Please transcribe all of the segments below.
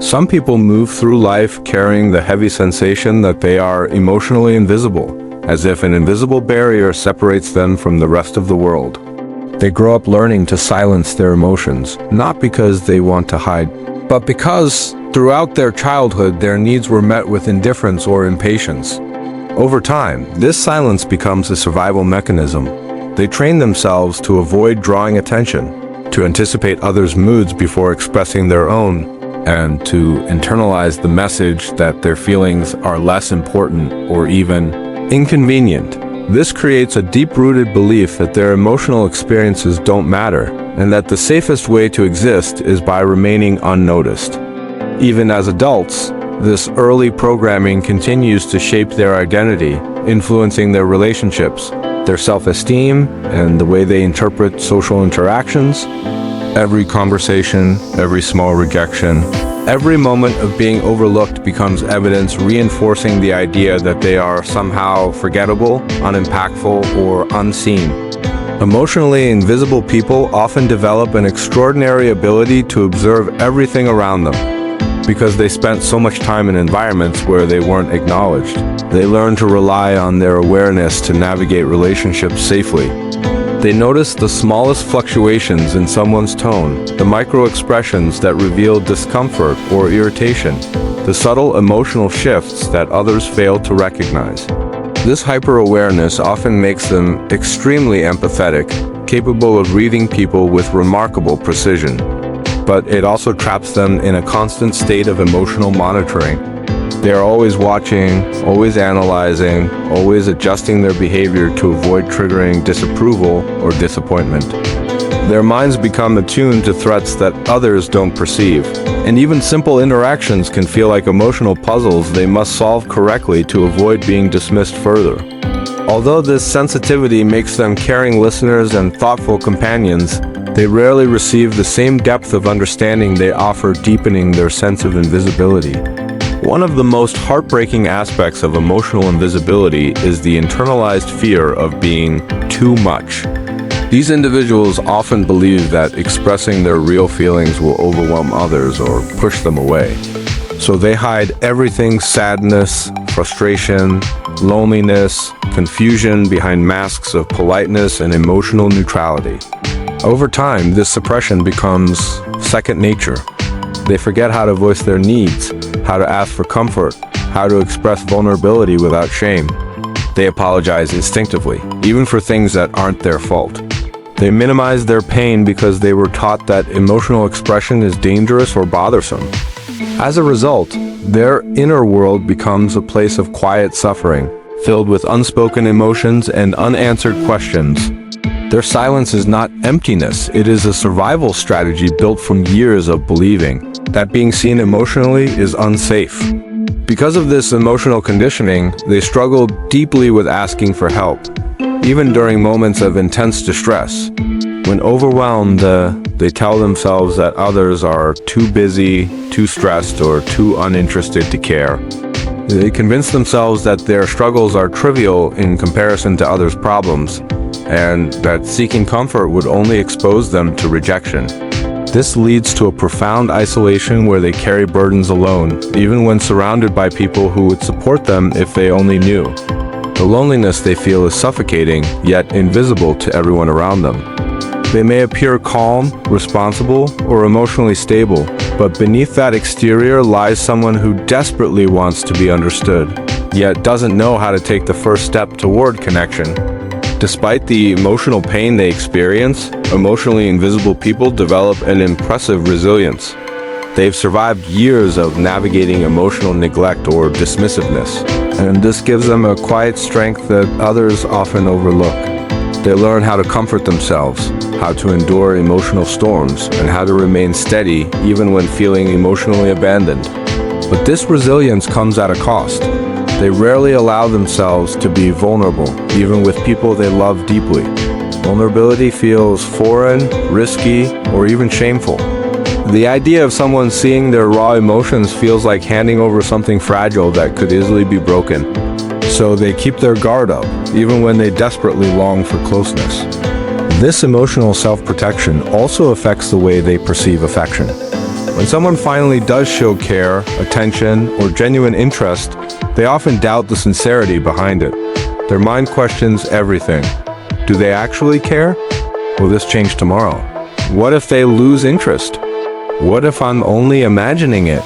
Some people move through life carrying the heavy sensation that they are emotionally invisible, as if an invisible barrier separates them from the rest of the world. They grow up learning to silence their emotions, not because they want to hide, but because throughout their childhood their needs were met with indifference or impatience. Over time, this silence becomes a survival mechanism. They train themselves to avoid drawing attention, to anticipate others' moods before expressing their own, and to internalize the message that their feelings are less important or even inconvenient. This creates a deep-rooted belief that their emotional experiences don't matter, and that the safest way to exist is by remaining unnoticed. Even as adults, this early programming continues to shape their identity, influencing their relationships, their self-esteem, and the way they interpret social interactions. Every conversation, every small rejection, every moment of being overlooked becomes evidence reinforcing the idea that they are somehow forgettable, unimpactful, or unseen. Emotionally invisible people often develop an extraordinary ability to observe everything around them. Because they spent so much time in environments where they weren't acknowledged, they learn to rely on their awareness to navigate relationships safely. They notice the smallest fluctuations in someone's tone, the micro-expressions that reveal discomfort or irritation, the subtle emotional shifts that others fail to recognize. This hyper-awareness often makes them extremely empathetic, capable of reading people with remarkable precision. But it also traps them in a constant state of emotional monitoring. They are always watching, always analyzing, always adjusting their behavior to avoid triggering disapproval or disappointment. Their minds become attuned to threats that others don't perceive, and even simple interactions can feel like emotional puzzles they must solve correctly to avoid being dismissed further. Although this sensitivity makes them caring listeners and thoughtful companions, they rarely receive the same depth of understanding they offer, deepening their sense of invisibility. One of the most heartbreaking aspects of emotional invisibility is the internalized fear of being too much. These individuals often believe that expressing their real feelings will overwhelm others or push them away. So they hide everything: sadness, frustration, loneliness, confusion behind masks of politeness and emotional neutrality. Over time, this suppression becomes second nature. They forget how to voice their needs, how to ask for comfort, how to express vulnerability without shame. They apologize instinctively, even for things that aren't their fault. They minimize their pain because they were taught that emotional expression is dangerous or bothersome. As a result, their inner world becomes a place of quiet suffering, filled with unspoken emotions and unanswered questions. Their silence is not emptiness, it is a survival strategy built from years of believing that being seen emotionally is unsafe. Because of this emotional conditioning, they struggle deeply with asking for help, even during moments of intense distress. When overwhelmed, they tell themselves that others are too busy, too stressed, or too uninterested to care. They convince themselves that their struggles are trivial in comparison to others' problems, and that seeking comfort would only expose them to rejection. This leads to a profound isolation where they carry burdens alone, even when surrounded by people who would support them if they only knew. The loneliness they feel is suffocating, yet invisible to everyone around them. They may appear calm, responsible, or emotionally stable, but beneath that exterior lies someone who desperately wants to be understood, yet doesn't know how to take the first step toward connection. Despite the emotional pain they experience, emotionally invisible people develop an impressive resilience. They've survived years of navigating emotional neglect or dismissiveness, and this gives them a quiet strength that others often overlook. They learn how to comfort themselves, how to endure emotional storms, and how to remain steady even when feeling emotionally abandoned. But this resilience comes at a cost. They rarely allow themselves to be vulnerable, even with people they love deeply. Vulnerability feels foreign, risky, or even shameful. The idea of someone seeing their raw emotions feels like handing over something fragile that could easily be broken. So they keep their guard up, even when they desperately long for closeness. This emotional self-protection also affects the way they perceive affection. When someone finally does show care, attention, or genuine interest, they often doubt the sincerity behind it. Their mind questions everything. Do they actually care? Will this change tomorrow? What if they lose interest? What if I'm only imagining it?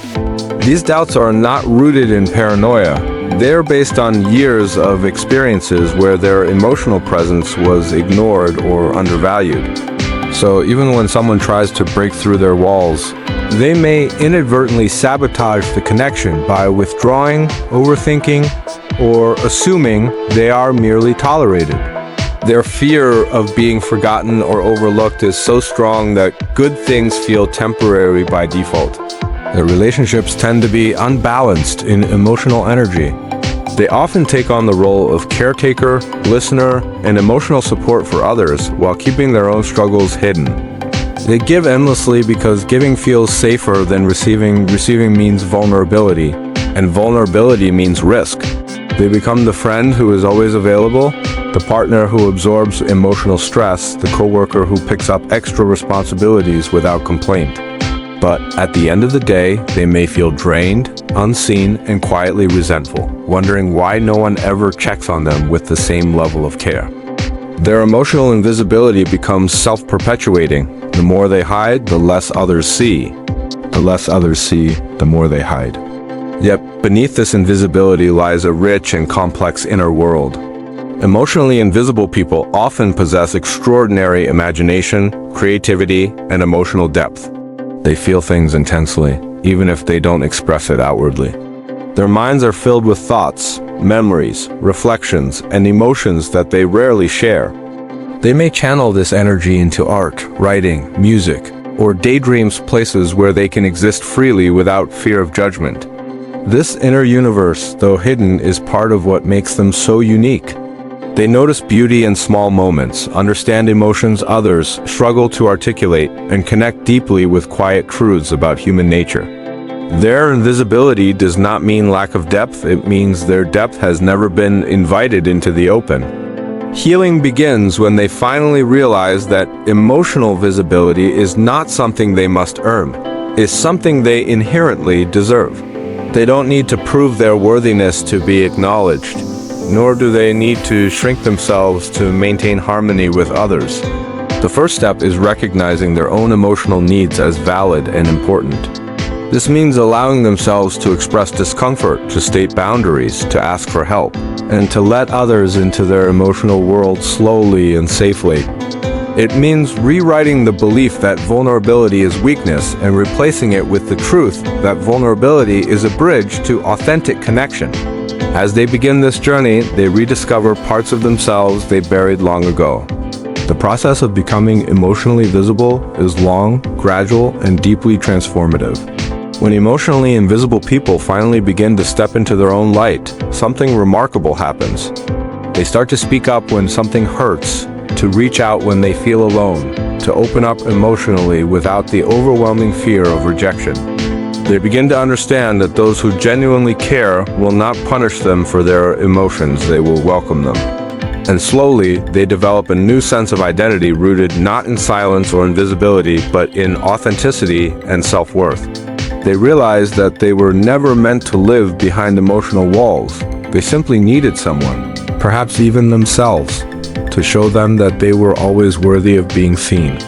These doubts are not rooted in paranoia. They're based on years of experiences where their emotional presence was ignored or undervalued. So even when someone tries to break through their walls, they may inadvertently sabotage the connection by withdrawing, overthinking, or assuming they are merely tolerated. Their fear of being forgotten or overlooked is so strong that good things feel temporary by default. Their relationships tend to be unbalanced in emotional energy. They often take on the role of caretaker, listener, and emotional support for others while keeping their own struggles hidden. They give endlessly because giving feels safer than receiving. Receiving means vulnerability, and vulnerability means risk. They become the friend who is always available, the partner who absorbs emotional stress, the coworker who picks up extra responsibilities without complaint. But at the end of the day, they may feel drained, unseen, and quietly resentful, wondering why no one ever checks on them with the same level of care. Their emotional invisibility becomes self-perpetuating. The more they hide, the less others see. The less others see, the more they hide. Yet beneath this invisibility lies a rich and complex inner world. Emotionally invisible people often possess extraordinary imagination, creativity, and emotional depth. They feel things intensely, even if they don't express it outwardly. Their minds are filled with thoughts, memories, reflections, and emotions that they rarely share. They may channel this energy into art, writing, music, or daydreams, places where they can exist freely without fear of judgment. This inner universe, though hidden, is part of what makes them so unique. They notice beauty in small moments, understand emotions others struggle to articulate, and connect deeply with quiet truths about human nature. Their invisibility does not mean lack of depth, it means their depth has never been invited into the open. Healing begins when they finally realize that emotional visibility is not something they must earn, it's something they inherently deserve. They don't need to prove their worthiness to be acknowledged, nor do they need to shrink themselves to maintain harmony with others. The first step is recognizing their own emotional needs as valid and important. This means allowing themselves to express discomfort, to state boundaries, to ask for help, and to let others into their emotional world slowly and safely. It means rewriting the belief that vulnerability is weakness and replacing it with the truth that vulnerability is a bridge to authentic connection. As they begin this journey, they rediscover parts of themselves they buried long ago. The process of becoming emotionally visible is long, gradual, and deeply transformative. When emotionally invisible people finally begin to step into their own light, something remarkable happens. They start to speak up when something hurts, to reach out when they feel alone, to open up emotionally without the overwhelming fear of rejection. They begin to understand that those who genuinely care will not punish them for their emotions, they will welcome them. And slowly, they develop a new sense of identity rooted not in silence or invisibility, but in authenticity and self-worth. They realize that they were never meant to live behind emotional walls. They simply needed someone, perhaps even themselves, to show them that they were always worthy of being seen.